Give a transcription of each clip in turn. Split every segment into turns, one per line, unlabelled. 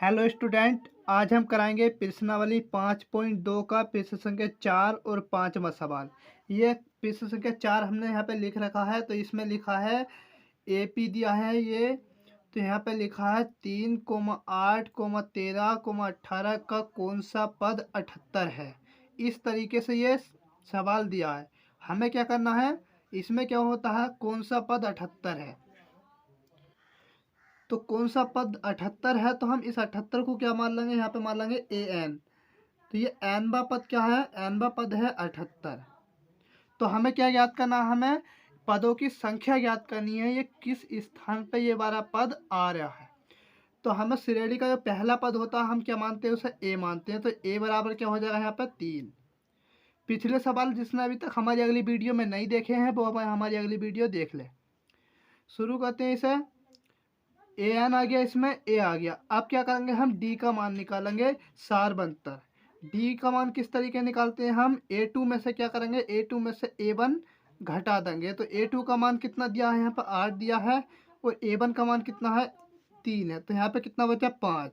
Hello student, आज हम कराएंगे प्रश्नावली 5.2 का प्रश्न संख्या 4 और 5वां सवाल। ये प्रश्न संख्या 4 हमने यहाँ पे लिख रखा है। तो इसमें लिखा है एपी दिया है ये। तो यहाँ पे लिखा है 3,8,13,18 का कौन सा पद 78 है। इस तरीके से ये सवाल दिया है। हमें क्या करना है, इसमें क्या होता है, कौन सा पद 78 है। तो कौन सा पद 78 है, तो हम इस 78 को क्या मान लेंगे, यहाँ पे मान लेंगे ए एन। तो ये एनवा पद क्या है, एनवा पद है 78। तो हमें क्या ज्ञात करना है, हमें पदों की संख्या ज्ञात करनी है, ये किस स्थान पे ये वाला पद आ रहा है। तो हमें श्रेणी का जो पहला पद होता है हम क्या मानते हैं, उसे ए मानते हैं। तो ए बराबर क्या हो जाएगा यहाँ पे 3। पिछले सवाल जिसने अभी तक हमारी अगली वीडियो में नहीं देखे हैं वो हमारी अगली वीडियो देख ले। शुरू करते हैं इसे। ए एन आ गया, इसमें ए आ गया। अब क्या करेंगे, हम डी का मान निकालेंगे सार बनतर। डी का मान किस तरीके निकालते हैं, हम ए टू में से क्या करेंगे, ए टू में से ए वन घटा देंगे। तो ए टू का मान कितना दिया है, यहाँ पर 8 दिया है, और ए वन का मान कितना है, 3 है। तो यहाँ पे कितना बचा, 5।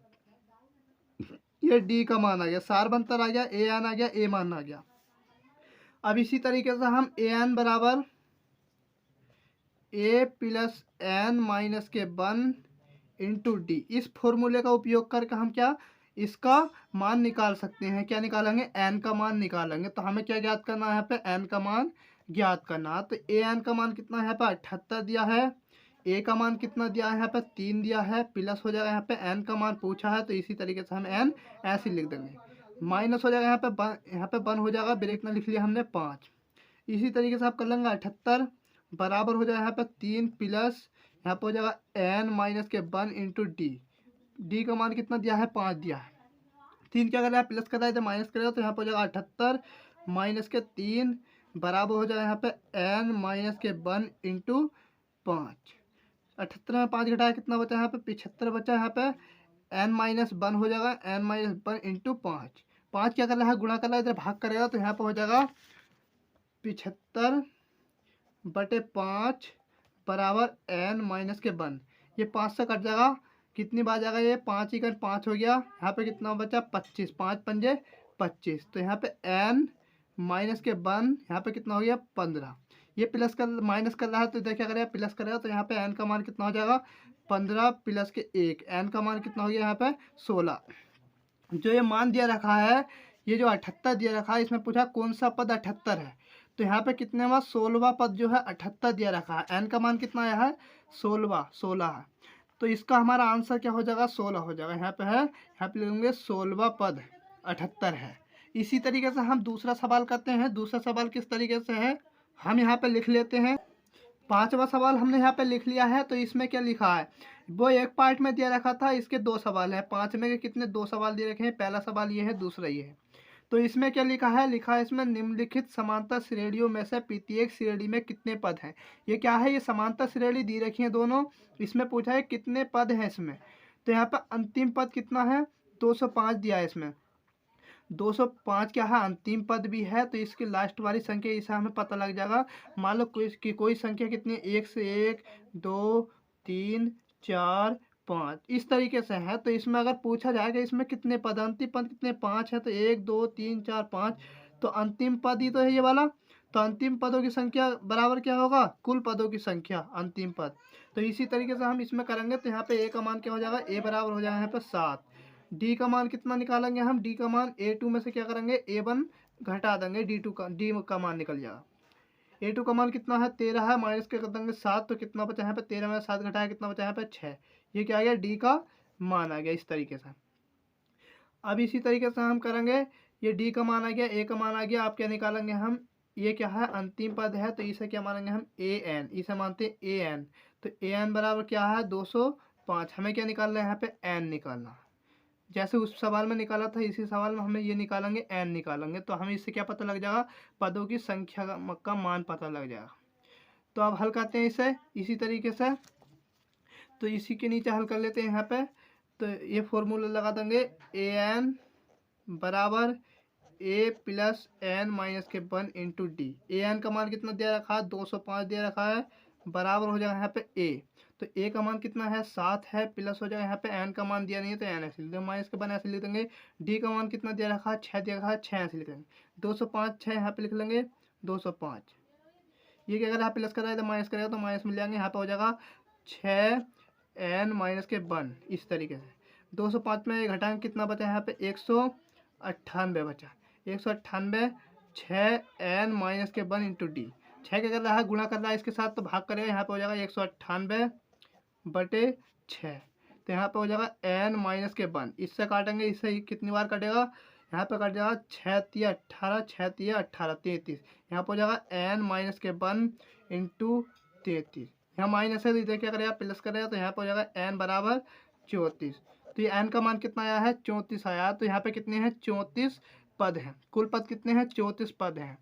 ये डी का मान आ गया, सार बनतर आ गया, ए एन आ गया, ए मान आ गया। अब इसी तरीके से हम ए एन बराबर ए प्लस एन माइनस के 1 इंटू डी, इस फॉर्मूले का उपयोग करके हम क्या इसका मान निकाल सकते हैं। क्या निकालेंगे, एन का मान निकालेंगे। तो हमें क्या ज्ञात करना है, यहाँ पे एन का मान ज्ञात करना है। तो ए एन का मान कितना है, यहाँ पे 78 दिया है। ए का मान कितना दिया है, यहाँ पे 3 दिया है। प्लस हो जाएगा, यहाँ पे एन का मान पूछा है तो इसी तरीके से हम एन ऐसे लिख देंगे। माइनस हो जाएगा, यहाँ पे 1 हो जाएगा, ब्रेक में लिख लिया हमने 5। इसी तरीके से आप कर लेंगे 78 बराबर हो जाएगा यहाँ पे 3 प्लस यहाँ पे हो जाएगा एन माइनस के 1 इंटू डी। डी का मान कितना दिया है, 5 दिया है। 3 क्या कर रहा है, प्लस कर रहा है, तो माइनस करेगा। तो यहाँ पे हो जाएगा 78 माइनस के 3 बराबर हो जाएगा यहाँ पे एन माइनस के 1 इंटू 5। 78 में 5 घटाया कितना बचा, यहाँ पे 75 बचा। यहाँ पे एन माइनस 1 हो जाएगा, एन माइनस 1 इंटू 5। 5 क्या कर रहा है, गुणा कर रहा है, इधर भाग करेगा। तो यहाँ पे हो जाएगा 75/5 बराबर एन माइनस के 1। ये 5 से कट जाएगा, कितनी बार जाएगा, ये 5 ही कर 5 हो गया। यहाँ पे कितना बचा, 25, 5 पंजे 25। तो यहाँ पे एन माइनस के 1 यहाँ पे कितना हो गया, 15। ये प्लस कर माइनस कर रहा है, तो इधर क्या करेगा, प्लस करेगा। तो यहाँ पे एन का मान कितना हो जाएगा, 15 प्लस के 1, एन का मान कितना हो गया यहाँ पे 16। जो ये मान दिया रखा है, ये जो 78 दिया रखा है, इसमें पूछा कौन सा पद 78 है। तो यहाँ पे कितने में 16वां पद जो है 78 दिया रखा है। एन का मान कितना आया है, 16 है। तो इसका हमारा आंसर क्या हो जाएगा, 16 हो जाएगा। यहाँ पे है, यहाँ पे लिखेंगे 16वां पद 78 है। इसी तरीके से हम दूसरा सवाल करते हैं। दूसरा सवाल किस तरीके से है, हम यहाँ पे लिख लेते हैं। 5वां सवाल हमने यहाँ पे लिख लिया है। तो इसमें क्या लिखा है, वो एक पार्ट में दिया रखा था, इसके 2 सवाल हैं। 5 में के कितने 2 सवाल दिए रखे हैं, पहला सवाल ये है, दूसरा ये है। तो इसमें क्या लिखा है, इसमें निम्नलिखित समांतर श्रेणियों में से प्रत्येक श्रेणी में कितने पद हैं। ये क्या है, ये समांतर श्रेणी दी रखी है दोनों। इसमें पूछा है कितने पद हैं इसमें। तो यहाँ पर अंतिम पद कितना है, 205 दिया है इसमें। 205 क्या है, अंतिम पद भी है। तो इसकी लास्ट वाली संख्या इसे हमें पता लग जाएगा। मान लो कोई संख्या कितनी है, 1 से 1 2 3 4 5 इस तरीके से है। तो इसमें अगर पूछा जाएगा इसमें कितने पद, अंतिम पद कितने, 5 है। तो 1 2 3 4 5, तो अंतिम पद ही तो है ये वाला। तो अंतिम पदों की संख्या बराबर क्या होगा, कुल पदों की संख्या, अंतिम पद। तो इसी तरीके से हम इसमें करेंगे। तो यहाँ पे ए का मान क्या हो जाएगा, ए बराबर हो जाएगा यहाँ पे 7। डी का मान कितना निकालेंगे हम, डी का मान ए टू में से क्या करेंगे, ए वन घटा देंगे, डी का मान निकल जाएगा। ए टू का मान कितना है, 13 है, माइनस के कर देंगे 7। तो कितना बचा यहाँ पे, 13 में 7 घटाया कितना बचा यहाँ पे 6। ये क्या आ गया, डी का मान आ गया इस तरीके से। अब इसी तरीके से हम करेंगे, ये डी का मान आ गया, ए का मान आ गया। आप क्या निकालेंगे हम, ये क्या है, अंतिम पद है। तो इसे क्या मानेंगे हम, ए एन, इसे मानते हैं ए एन। तो ए एन बराबर क्या है, 205। हमें क्या निकालना है, यहाँ पे एन निकालना। जैसे उस सवाल में निकाला था, इसी सवाल में हमें ये निकालेंगे, एन निकालेंगे। तो हमें इससे क्या पता लग जाएगा, पदों की संख्या का मान पता लग जाएगा। तो अब हल करते हैं इसे इसी तरीके से। तो इसी के नीचे हल कर लेते हैं यहाँ पे। तो ये फॉर्मूला लगा देंगे, ए एन बराबर ए प्लस एन माइनस के 1 इंटू डी। ए एन का मान कितना दिया रखा है, 205 दिया रखा है, बराबर हो जाएगा यहाँ पे ए। तो ए का मान कितना है 7 है, प्लस हो जाएगा यहाँ पे एन का मान दिया नहीं है तो एन ऐसे लिख देंगे, माइनस के बाद ऐसे लिख देंगे। डी का मान कितना दिया रखा है 6 दिया रखा है, 6 ऐसे लिख देंगे। 205 6 यहाँ पे लिख लेंगे 205। ये क्या करेगा प्लस कर रहा है तो माइनस करेगा तो माइनस मिल जाएंगे, यहाँ पे हो जाएगा 6 एन माइनस के 1 इस तरीके से। 205 में घटाएंगे कितना बचा यहाँ पे 198 बचा। 198 6 एन माइनस के 1 इंटू डी। 6 क्या कर रहा है गुणा कर रहा है इसके साथ तो भाग करेगा, यहाँ पे हो जाएगा 198 बटे 6। तो यहाँ पे हो जाएगा एन माइनस के 1। इससे काटेंगे, इससे कितनी बार कटेगा यहाँ पे कट जाएगा 6 तिया 18 6 तिया 18 33। यहाँ पे हो जाएगा एन माइनस के 1 इंटू 33। यहाँ माइनस है तो इधर क्या करेगा प्लस करेगा तो यहाँ पे हो जाएगा एन बराबर 34। तो ये एन का मान कितना आया है 34 आया। तो यहाँ पे कितने हैं 34 पद हैं, कुल पद कितने हैं 34 पद हैं।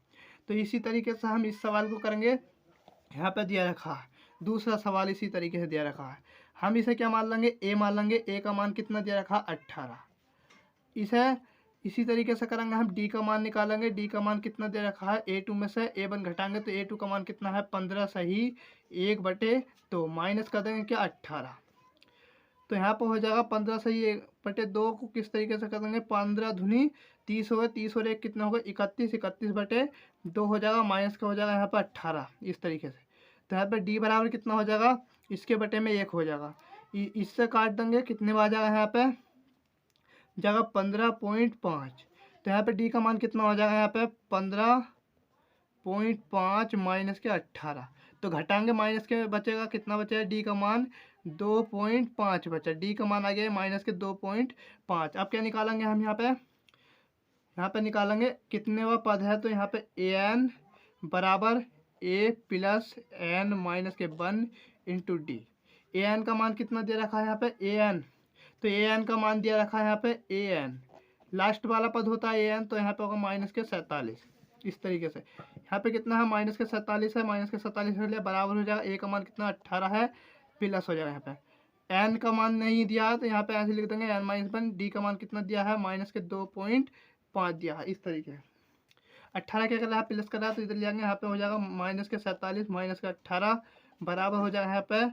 तो इसी तरीके से हम इस सवाल को करेंगे। यहाँ पे दिया रखा है दूसरा सवाल इसी तरीके से दिया रखा है, हम इसे क्या मान लेंगे ए मान लेंगे। ए का मान कितना दिया रखा 18। इसे इसी तरीके से करेंगे हम डी का मान निकालेंगे। डी का मान कितना दे रखा है ए टू में से ए वन घटाएंगे तो ए टू का मान कितना है 15 सही 1 बटे 2 माइनस कर देंगे क्या 18। तो यहाँ पर हो जाएगा 15 सही 1 बटे 2 को किस तरीके से कर देंगे 15 दूनी 30 हो गए, 30 और 1 कितना होगा 31, 31 बटे 2 हो जाएगा, माइनस का हो जाएगा यहाँ पर 18 इस तरीके से। तो यहाँ पे डी बराबर कितना हो जाएगा इसके बटे में 1 हो जाएगा। इससे काट देंगे कितने बार जाएगा यहाँ पे जगह 15.5। तो यहाँ पे डी का मान कितना हो जाएगा यहाँ पे 15.5 माइनस के 18। तो घटाएंगे माइनस के बचेगा कितना बचेगा डी का मान 2.5 बचा। डी का मान आ गया माइनस के 2.5। अब क्या निकालेंगे हम यहाँ पे निकालेंगे कितने वा पद है। तो यहाँ पे ए एन बराबर ए प्लस एन माइनस के 1 इंटू डी। ए एन का मान कितना दे रखा है यहाँ पे ए एन। तो ए एन का मान दिया रखा है यहाँ पे ए एन, लास्ट वाला पद होता है ए एन। तो यहाँ पे होगा माइनस के 47 इस तरीके से। यहाँ पे कितना है माइनस के 47 है, माइनस के 47 हो लिया बराबर हो जाएगा ए का मान कितना 18 है प्लस हो जाएगा यहाँ पे एन का मान नहीं दिया तो यहाँ पे ऐसे लिख देंगे एन माइनस 1। डी का मान कितना दिया है माइनस के 2.5 दिया है इस तरीके से। 18 क्या कर रहा है प्लस कर रहा है तो इधर ले आएंगे, यहाँ पे हो जाएगा माइनस के 47 माइनस के 18 बराबर हो जाएगा यहाँ पे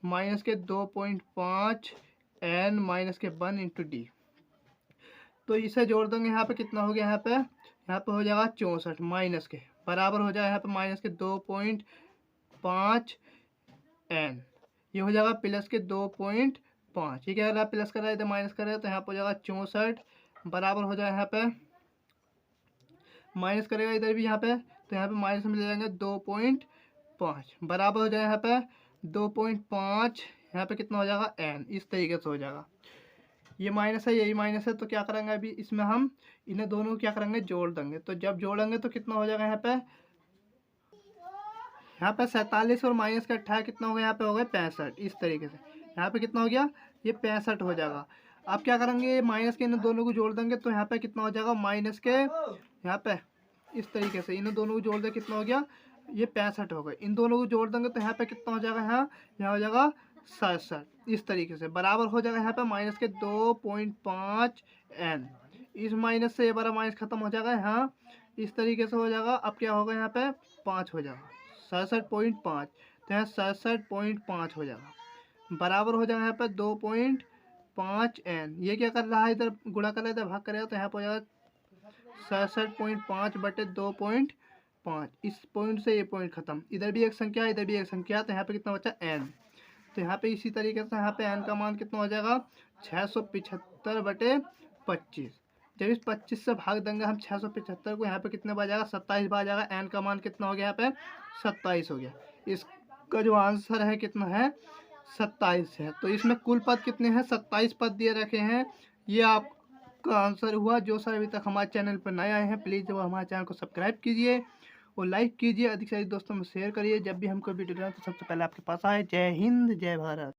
माइनस के 2.5 एन माइनस के 1 इंटू डी। तो इसे जोड़ देंगे यहाँ पे कितना हो गया यहाँ पे हो जाएगा 64 माइनस के बराबर हो जाएगा यहाँ पे माइनस के 2.5 एन। ये हो जाएगा प्लस के 2.5। ये क्या कर रहा है प्लस कर रहा है इधर माइनस कर रहा है तो यहाँ पे हो जाएगा 64 बराबर हो जाएगा यहाँ पे माइनस करेगा इधर भी यहाँ पे तो यहाँ पे माइनस में ले जाएंगे 2.5 बराबर हो जाएगा यहाँ पे 2.5। यहाँ पे कितना हो जाएगा एन इस तरीके से हो जाएगा। ये माइनस है यही माइनस है तो क्या करेंगे अभी इसमें हम इन्हें दोनों को क्या करेंगे जोड़ देंगे। तो जब जोड़ेंगे तो कितना हो जाएगा यहाँ पे 47 और माइनस का 18 कितना हो गया यहाँ पे हो गया 65 इस तरीके से। यहाँ पे कितना हो गया ये 65 हो जाएगा। अब क्या करेंगे माइनस के इन दोनों को जोड़ देंगे तो यहाँ पे कितना हो जाएगा माइनस के यहाँ पे इस तरीके से इन दोनों को जोड़ दे कितना हो गया ये 65 हो गए। इन दोनों को जोड़ देंगे तो यहाँ पे कितना हो जाएगा यहाँ हो जाएगा 67 इस तरीके से बराबर हो जाएगा यहाँ पे माइनस के 2.5 एन। इस माइनस से ये बारा माइनस खत्म हो जाएगा यहाँ इस तरीके से हो जाएगा। अब क्या होगा यहाँ पे 5 हो जाएगा 67.5 तो यहाँ 67.5 हो जाएगा बराबर हो जाएगा यहाँ पे 2.5 एन। ये क्या कर रहा है इधर गुणा कर रहा है इधर भाग करेगा तो यहाँ पे हो जाएगा 67.5 बटे 2.5। इस पॉइंट से ये पॉइंट खत्म, इधर भी एक संख्या इधर भी एक संख्या तो यहाँ पे कितना बचा एन। तो यहाँ पे इसी तरीके से यहाँ पे एन का मान कितना हो जाएगा 675 बटे 25। जब इस 25 से भाग देंगे हम 675 को यहाँ पे कितने बार जाएगा 27 बार जाएगा। एन का मान कितना हो गया यहाँ पे 27 हो गया। इसका जो आंसर है कितना है 27 है। तो इसमें कुल पद कितने हैं 27 पद दिए रखे हैं। ये आपका आंसर हुआ। जो सर अभी तक हमारे चैनल पर नए आए हैं प्लीज़ वो हमारे चैनल को सब्सक्राइब कीजिए और लाइक कीजिए, अधिक से अधिक दोस्तों में शेयर करिए। जब भी हम कोई वीडियो डालें तो सबसे पहले आपके पास आए। जय हिंद जय भारत।